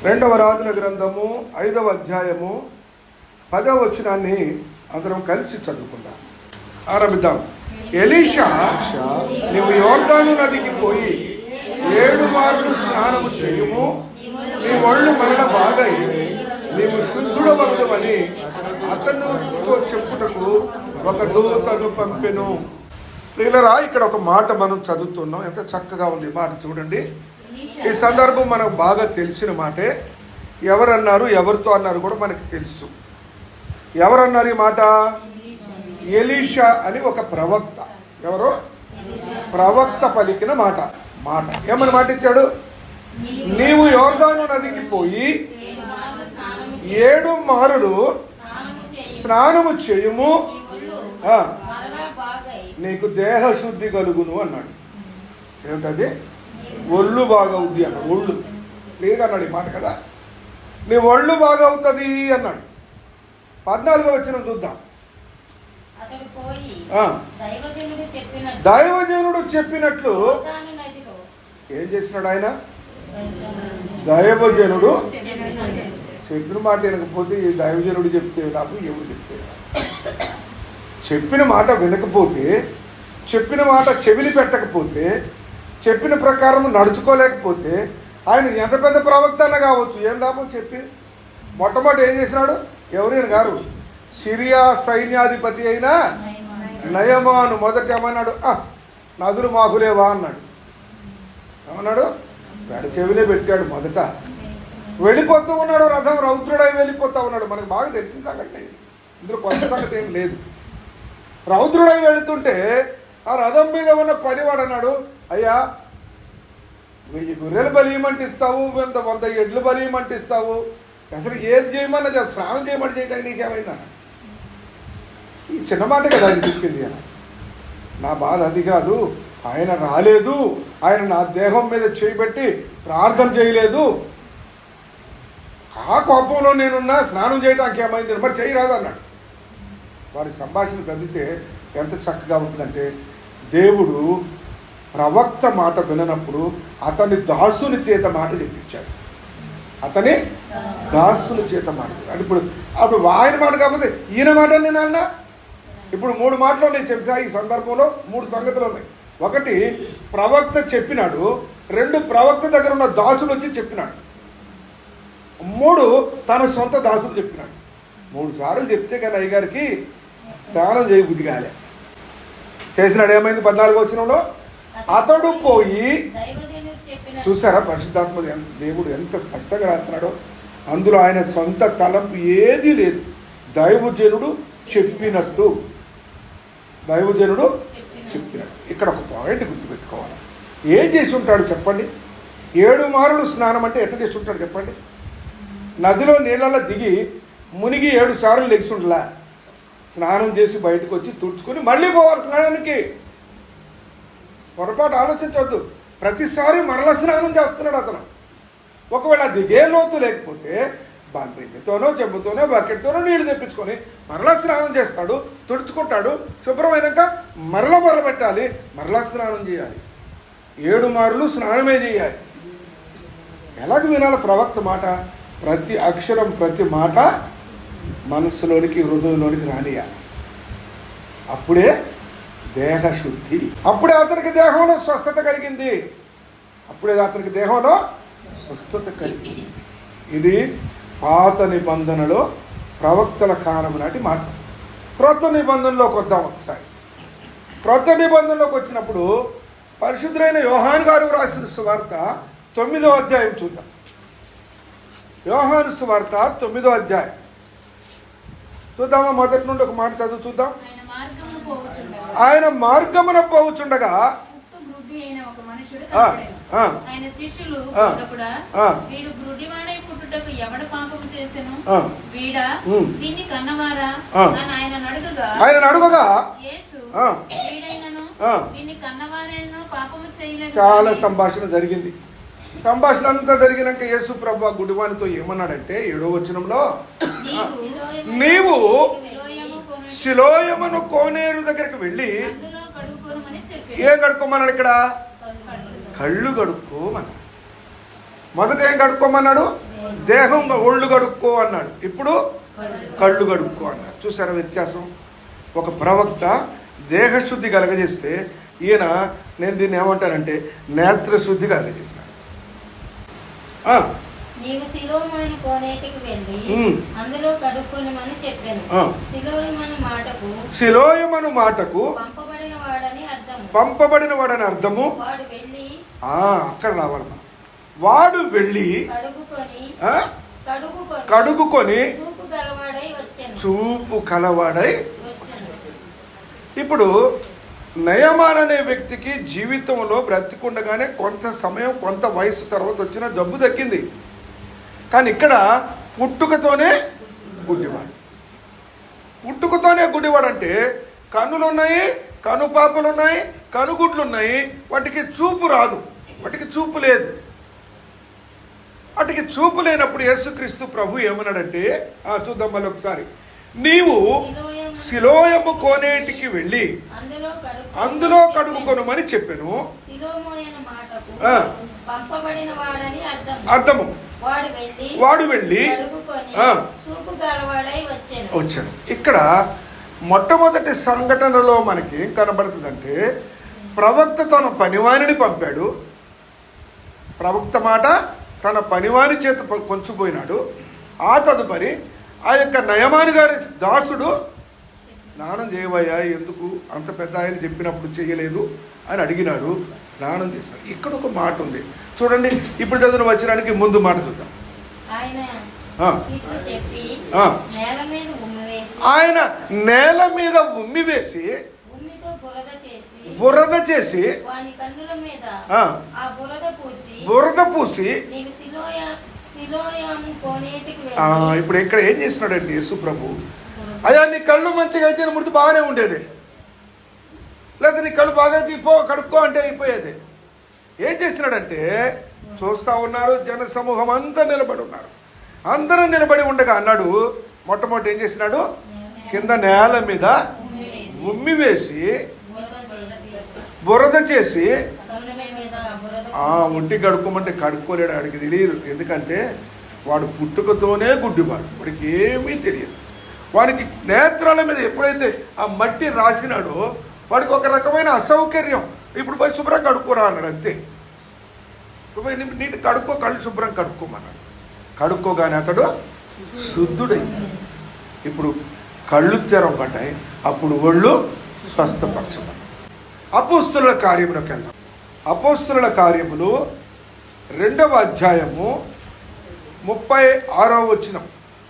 రెండవ రాజుల గ్రంథము 5వ అధ్యాయము 10వ వచనాన్ని అందరం కలిసి చదువుకుందాం. ఆరంభిద్దాం. ఎలీషా, నీవు యోర్దాను నదికి పోయి 7 మార్లు స్నానము చేయుము, నీ ఒళ్ళు మరల బాగయి నీవు శుద్ధుడవద్దువని అతనితో చెప్పుటకు ఒక దూతను పంపెను. ప్రియులరా, ఇక్కడ ఒక మాట మనం చదువుతున్నాం. ఎంత చక్కగా ఉంది మాట చూడండి. ఈ సందర్భం మనకు బాగా తెలిసిన మాటే. ఎవరన్నారు, ఎవరితో అన్నారు కూడా మనకి తెలుసు. ఎవరన్నారు ఈ మాట? ఎలీషా అని ఒక ప్రవక్త. ఎవరు? ప్రవక్త పలికిన మాట. ఏమని మాట ఇచ్చాడు? నీవు యోర్దాను నదికి పోయి 7 మారులు స్నానము చేయుము, నీకు దేహశుద్ధి కలుగును అన్నాడు. ఏమిటది? ఒళ్ళు బాగవుద్ది అన్నాడు. ఒళ్ళు క్లియర్గా అన్నాడు ఈ మాట కదా. నీ ఒళ్ళు బాగవుతుంది అన్నాడు. 14వ వచనం చూద్దాం. దైవజనుడు చెప్పినట్లు ఏం చేసినాడు ఆయన? దైవజనుడు చెప్పిన మాట వినకపోతే, ఈ దైవజనుడు చెప్తే నాకు ఎవరు చెప్తే, చెప్పిన మాట వినకపోతే, చెప్పిన మాట చెవిలి పెట్టకపోతే, చెప్పిన ప్రకారం నడుచుకోలేకపోతే ఆయన ఎంత పెద్ద ప్రవక్త అన్న కావచ్చు, ఏం లాభం చెప్పి. మొట్టమొదటి ఏం చేసినాడు? ఎవరైనా గారు సిరియా సైన్యాధిపతి అయిన నయమాను మొదట ఏమన్నాడు? నదులు మాకులేవా అన్నాడు. ఏమన్నాడు? పెడ చెవిలే పెట్టాడు. మొదట వెళ్ళిపోతూ ఉన్నాడు, రథం రౌద్రుడై వెళ్ళిపోతూ ఉన్నాడు. మనకు బాగా తెలిసిన సంగతి, ఇందులో కొత్త సంగతి ఏం లేదు. రౌద్రుడై వెళుతుంటే ఆ రథం మీద ఉన్న పనివాడు అన్నాడు, అయ్యా 1000 గొర్రెలు బలియమంటే ఇస్తావు, 100 ఎడ్లు బలియమంటే ఇస్తావు, అసలు ఏది చేయమన్నా స్నానం చేయమని చేయడానికి నీకేమైందా? ఈ చిన్న మాట కదా ఆయన చెప్పింది. అన్న నా బాధ అది కాదు, ఆయన రాలేదు, ఆయన నా దేహం మీద చేయబెట్టి ప్రార్థన చేయలేదు, ఆ కోపంలో నేనున్నా, స్నానం చేయడానికి ఏమైంది, మరి చేయరాదు అన్నాడు. వారి సంభాషణ చదివితే ఎంత చక్కగా ఉంటుందంటే, దేవుడు ప్రవక్త మాట విననప్పుడు అతని దాసుని చేత మాట చెప్పించాడు. అతని దాసుని చేత మాట అంటే అప్పుడు ఆయన మాట కాకపోతే ఈయన మాట నేను అన్నా. ఇప్పుడు 3 మాటలు ఉన్నాయి చెప్పా. ఈ సందర్భంలో 3 సంగతులు ఉన్నాయి. 1 ప్రవక్త చెప్పినాడు, 2 ప్రవక్త దగ్గర ఉన్న దాసులు వచ్చి చెప్పినాడు, 3 తన సొంత దాసులు చెప్పినాడు. 3 సార్లు చెప్తే కానీ అయ్యగారికి స్నానం చేయ బుద్ధి కాలే. చేసినాడు. ఏమైంది? 14వ వచనంలో అతడు పోయి, చూసారా పరిశుద్ధాత్మ దేవుడు ఎంత స్పష్టంగా రాస్తున్నాడో. అందులో ఆయన సొంత తలంపు ఏదీ లేదు. దైవజనుడు చెప్పినట్టు. దైవజనుడు చెప్పినట్టు. ఇక్కడ ఒక పాయింట్ గుర్తుపెట్టుకోవాలి. ఏం చేసి ఉంటాడు చెప్పండి? 7 మారులు స్నానం అంటే ఎట్లా చేసి ఉంటాడు చెప్పండి? నదిలో నీళ్ళలో దిగి మునిగి 7 సార్లు లెగిసి ఉండలా. స్నానం చేసి బయటకు వచ్చి తుడుచుకొని మళ్ళీ పోవాలి స్నానానికి. పొరపాటు ఆలోచించవద్దు. ప్రతిసారి మరల స్నానం చేస్తున్నాడు అతను. ఒకవేళ దిగే లోతు లేకపోతే బిందెతోనో చెంబుతోనో బకెట్తోనో నీళ్లు తెప్పించుకొని మరలా స్నానం చేస్తాడు, తుడుచుకుంటాడు. శుభ్రమైనాక మరల పెట్టాలి, మరలా స్నానం చేయాలి. 7 మారులు స్నానమే చేయాలి. ఎలాగ వినాలి ప్రవక్త మాట? ప్రతి అక్షరం, ప్రతి మాట మనస్సులోనికి, హృదయంలోనికి రానియాలి. అప్పుడే దేహశుద్ధి. అప్పుడే అతనికి దేహంలో స్వస్థత కలిగింది. ఇది పాత నిబంధనలో ప్రవక్తల కాలం నాటి మాట. క్రొత్త నిబంధనలోకి వద్దాం ఒకసారి. క్రొత్త నిబంధనలోకి వచ్చినప్పుడు పరిశుద్ధులైన యోహాను గారు రాసిన సువార్త 9వ అధ్యాయం చూద్దాం. యోహాను సువార్త 9వ అధ్యాయం చూద్దామా? మొదటి నుండి ఒక మాట చదువు చూద్దాం. ఆయన మార్గమున పోవుచుండగా ఆయన శిష్యులు వీడు గుడ్డివాడై పుట్టుటకు ఎవడు పాపము చేసెను, వీడా దీన్ని కన్నవారా అని ఆయన అడుగగా యేసు వీడైనను దీన్ని కన్నవారైనను పాపము చేయలేదు. చాలా సంభాషణ జరిగింది. సంభాషణ అంతా జరిగినాక యేసు ప్రభువు గుడివానితో ఏమన్నాడంటే 7వ వచనంలో, నీవు సిలోయమును కోనేరు దగ్గరికి వెళ్ళి ఏం కడుక్కోమన్నాడు? ఇక్కడ కళ్ళు కడుక్కోమన్నాడు. మొదట ఏం కడుక్కోమన్నాడు? దేహం ఒళ్ళు కడుక్కో అన్నాడు, ఇప్పుడు కళ్ళు కడుక్కో అన్నాడు. చూసారా వ్యత్యాసం? ఒక ప్రవక్త దేహశుద్ధి కలగజేస్తే ఈయన, నేను దీన్ని ఏమంటానంటే నేత్రశుద్ధి కలగజేసినాడు. నీవు సిలోయము కోనేటికి వెళ్ళి అందులో కడుక్కొనుమని చెప్పాను. సిలోయమను మాటకు పంపబడిన వాడని అర్థము. వాడు వెళ్ళి అక్కడ రావాలి మనం. వాడు వెళ్ళి కడుగుకొని చూపు కలవాడై. ఇప్పుడు నయమాన్ అనే వ్యక్తికి జీవితంలో బ్రతికుండగానే కొంత సమయం, కొంత వయసు తర్వాత వచ్చిన జబ్బు తగ్గింది. కానీ ఇక్కడ పుట్టుకతోనే గుడ్డివాడు. పుట్టుకతోనే గుడ్డివాడు అంటే కన్నులు ఉన్నాయి, కనుపాపలు ఉన్నాయి, కనుగుడ్లు ఉన్నాయి, వాటికి చూపు రాదు, వాటికి చూపు లేదు. వాటికి చూపు లేనప్పుడు యేసుక్రీస్తు ప్రభు ఏమన్నాడంటే, చూద్దాం మళ్ళీ ఒకసారి. నీవు సిలోయము కోనేటికి వెళ్ళి అందులో కడుగుకొనుమని చెప్పాను. అర్థము. వాడు వెళ్ళి వచ్చాను. ఇక్కడ మొట్టమొదటి సంఘటనలో మనకి ఏం కనబడుతుందంటే, ప్రవక్త తన పనివాణిని పంపాడు. ప్రవక్త మాట తన పనివాని చేత కొంచిపోయినాడు. ఆ తదుపరి ఆ యొక్క నయమాన్ గారి దాసుడు, స్నానం చేయవయ్యా, ఎందుకు అంత పెద్ద ఆయన చెప్పినప్పుడు చేయలేదు అని అడిగినాడు. స్నానం చేశాడు. ఇక్కడ ఒక మాట ఉంది చూడండి. ఇప్పుడు చదివిన వచనానికి ముందు మాట చూద్దాం. ఆయన నేల మీద ఉమ్మి వేసి బురద చేసి బురద పూసి. ఇప్పుడు ఇక్కడ ఏం చేస్తున్నాడండి యేసు ప్రభు? అయ్యా నీ కళ్ళు మంచిగా అయితే మృతి బాగానే ఉండేది, లేదా నీ కళ్ళు బాగా అయితే కడుక్కో అంటే అయిపోయేది. ఏం చేసినాడంటే, చూస్తా ఉన్నారు జన సమూహం అంతా నిలబడి ఉన్నారు. అందరూ నిలబడి ఉండగా అన్నాడు, మొట్టమొదటి ఏం చేసినాడు? కింద నేల మీద ఉమ్మి వేసి బురద చేసి. ఒంటి కడుక్కోమంటే కడుక్కోలేడు, ఆడికి తెలియదు. ఎందుకంటే వాడు పుట్టుకతోనే గుడ్డివాడు, వాడికి ఏమీ తెలియదు. వాడికి నేత్రాల మీద ఎప్పుడైతే ఆ మట్టి రాసినాడో వాడికి ఒక రకమైన అసౌకర్యం. ఇప్పుడు పోయి శుభ్రం కడుక్కోరా అన్నాడు, అంతే. ఇప్పుడు పోయి నీటి కడుక్కో, కళ్ళు శుభ్రం కడుక్కోమన్నాడు. కడుక్కోగానే అతడు శుద్ధుడైనాడు. ఇప్పుడు కళ్ళు తెరవబడ్డాయి, అప్పుడు ఒళ్ళు స్వస్థపరచబడ్డాయి. అపోస్తుల కార్యములకు వెళ్దాం. అపోస్తుల కార్యములు 2వ అధ్యాయము 36వ వచనం.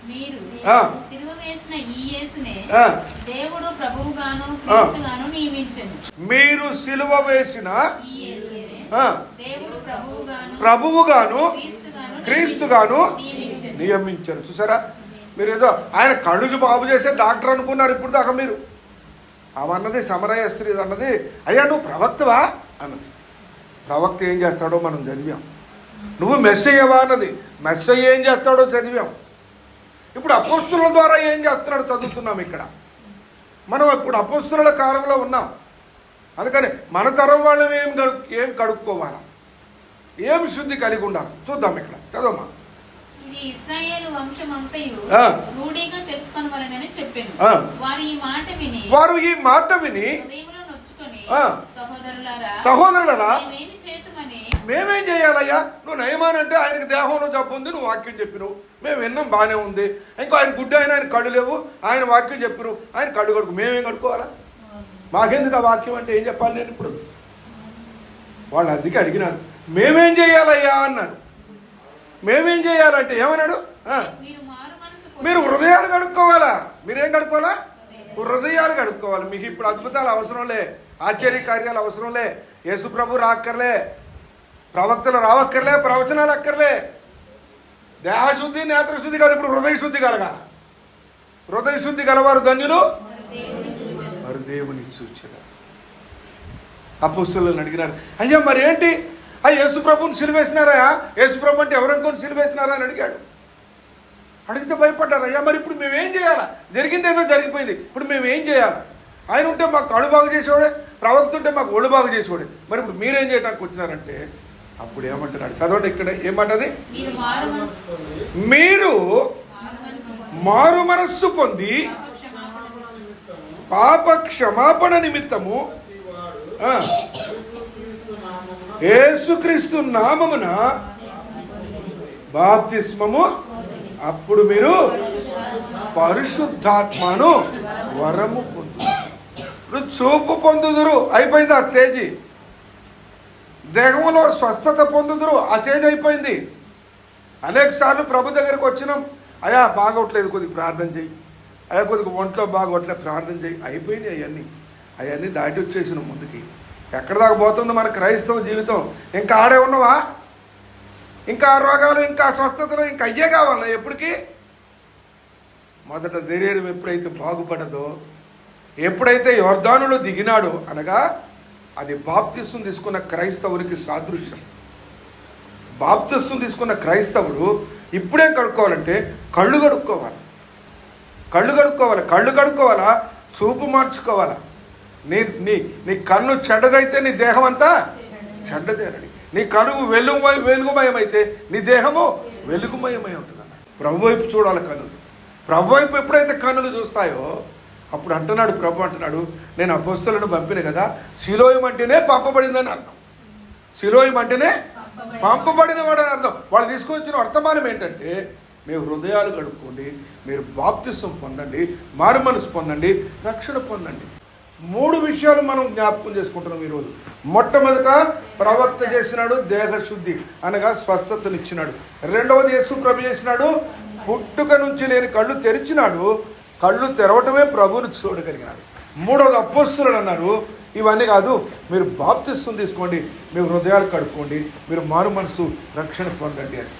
మీరు సిలువ వేసిన ఈ యేసునే దేవుడు ప్రభువుగాను క్రీస్తుగాను నియమించెను. మీరు సిలువ వేసిన ఈ యేసునే దేవుడు ప్రభువుగాను క్రీస్తుగాను నియమించారు. చూసారా? మీరు ఏదో ఆయన కళ్ళు బాగు చేసే డాక్టర్ అనుకున్నారు ఇప్పుడు దాకా మీరు. అవన్నది సమరయ స్త్రీ అన్నది, అయ్యా నువ్వు ప్రవక్తవా అన్నది. ప్రవక్త ఏం చేస్తాడో మనం చదివాం. నువ్వు మెస్సయ్యవా అన్నది, మెస్సయ్య ఏం చేస్తాడో చదివాం. ఇప్పుడు అపోస్తుల ద్వారా ఏం చేస్తున్నాడో చదువుతున్నాం. ఇక్కడ మనం ఇప్పుడు అపోస్తుల కాలంలో ఉన్నాం. అందుకని మన తరం వాళ్ళం ఏం కడుక్కోవాలా, ఏం శుద్ధి కలిగి ఉండాలి చూద్దాం. ఇక్కడ చదవమ్మా. ఇశ్రాయేలు వంశమంతయు రూఢిగా తెలుసుకొనవలెనని చెప్పెను. వారు ఈ మాట విని సహోదరులారా మేమేం చేయాలయ్యా? నువ్వు నయమాన్ అంటే ఆయనకి దేహంలో జబ్బు ఉంది, నువ్వు వాక్యం చెప్పినావు, మేము విన్నాం, బాగానే ఉంది. ఇంకో ఆయన గుడ్డ అయినా ఆయన కళ్ళు లేవు, ఆయన వాక్యం చెప్పినావు, ఆయన కళ్ళు కడుకు, మేమేం కడుక్కోవాలా? మాకెందుకు ఆ వాక్యం అంటే ఏం చెప్పాలి నేను ఇప్పుడు? వాళ్ళు అందుకే అడిగినారు, మేమేం చేయాలయ్యా అన్నాడు. మేమేం చేయాలంటే ఏమన్నాడు? మీరు హృదయాలు కడుక్కోవాలా. మీరేం కడుక్కోవాలా? హృదయాలు కడుక్కోవాలి. మీకు ఇప్పుడు అద్భుతాలు అవసరంలే, ఆశ్చర్య కార్యాలు అవసరంలే, యేసు ప్రభు రాక్కర్లే, ప్రవక్తలు రావక్కర్లే, ప్రవచనాలు అక్కర్లే. దేహశుద్ధి నేత్రశుద్ధి కాదు, ఇప్పుడు హృదయ శుద్ధి కలగాలి. హృదయ శుద్ధి గలవారు ధన్యులు, వారు దేవుని చూచెదరు. అపోస్తలులను అడిగినారు, అయ్యా మరి ఏంటి యేసు ప్రభుని సిలువేసినారా? యేసు ప్రభు అంటే ఎవరనుకొని సిలువేసినారా అని అడిగాడు. అడిగితే భయపడ్డారు. అయ్యా మరి ఇప్పుడు మేమేం చేయాలా? జరిగింది ఏదో జరిగిపోయింది, ఇప్పుడు మేము ఏం చేయాలా? ఆయన ఉంటే మాకు కళ్ళు బాగు చేసేవాడే, ప్రవక్త ఉంటే మాకు ఒళ్ళు బాగు చేసేవాడే, మరి ఇప్పుడు మీరేం చేయడానికి వచ్చినారంటే అప్పుడు ఏమంటున్నాడు చదవండి, ఇక్కడ ఏమంటది? మీరు మారు మనసు మీరు మారు మనస్సు పొంది పాప క్షమాపణ నిమిత్తము యేసుక్రీస్తు నామమున బాప్తిస్మము, అప్పుడు మీరు పరిశుద్ధాత్మను వరము పొందుతారు. ఇప్పుడు చూపు పొందుదురు, అయిపోయింది ఆ స్టేజీ. దేహంలో స్వస్థత పొందుదురు, ఆ స్టేజ్ అయిపోయింది. అనేక సార్లు ప్రభు దగ్గరికి వచ్చినాం, అయ్యా బాగోట్లేదు కొద్దిగా ప్రార్థన చేయి, అయ్యా కొద్దిగా ఒంట్లో బాగోట్లేదు ప్రార్థన చేయి, అయిపోయింది. అవన్నీ దాటి వచ్చేసినాం ముందుకి. ఎక్కడ దాకా పోతుంది మన క్రైస్తవ జీవితం? ఇంకా ఆడే ఉన్నావా? ఇంకా రోగాలు, ఇంకా స్వస్థతలు, ఇంకా అయ్యే కావాలా ఎప్పటికీ? మొదట శరీరం ఎప్పుడైతే బాగుపడదో, ఎప్పుడైతే యోర్దానులో దిగినాడో, అనగా అది బాప్తిస్వం తీసుకున్న క్రైస్తవునికి సాదృశ్యం. బాప్తిస్వం తీసుకున్న క్రైస్తవుడు ఇప్పుడేం కడుక్కోవాలంటే కళ్ళు కడుక్కోవాలి. కళ్ళు కడుక్కోవాలా, చూపు మార్చుకోవాలా. నీ కన్ను చెడ్డదైతే నీ దేహం అంతా చెడ్డదేనని. నీ కనుగు వెలుగుమయం అయితే నీ దేహము వెలుగుమయమై ఉంటుంది. ప్రభు వైపు చూడాలి కన్నులు. ప్రభు వైపు ఎప్పుడైతే కన్నులు చూస్తాయో అప్పుడు అంటున్నాడు ప్రభు, అంటున్నాడు నేను అపోస్తలులను పంపిన కదా, సిలోయం అంటేనే పంపబడిందని అర్థం. సిలోయం అంటేనే పంపబడిన వాడని అర్థం. వాళ్ళు తీసుకొచ్చిన వర్తమానం ఏంటంటే, మీ హృదయాలు కడుక్కోండి, మీరు బాప్తిసం పొందండి, మారు మనసు పొందండి, రక్షణ పొందండి. 3 విషయాలు మనం జ్ఞాపకం చేసుకుంటున్నాం ఈరోజు. మొట్టమొదట ప్రవక్త చేసినాడు దేహశుద్ధి, అనగా స్వస్థతనిచ్చినాడు. రెండవది యేసు ప్రభు చేసినాడు, పుట్టుక నుంచి లేని కళ్ళు తెరిచినాడు. కళ్ళు తెరవటమే ప్రభువుని చూడగలిగినాడు. మూడవది అపోస్తలులు అన్నారు, ఇవన్నీ కాదు, మీరు బాప్తిసం తీసుకోండి, మీ హృదయాలు కడుక్కోండి, మీరు మారు మనసు రక్షణ పొందండి అని.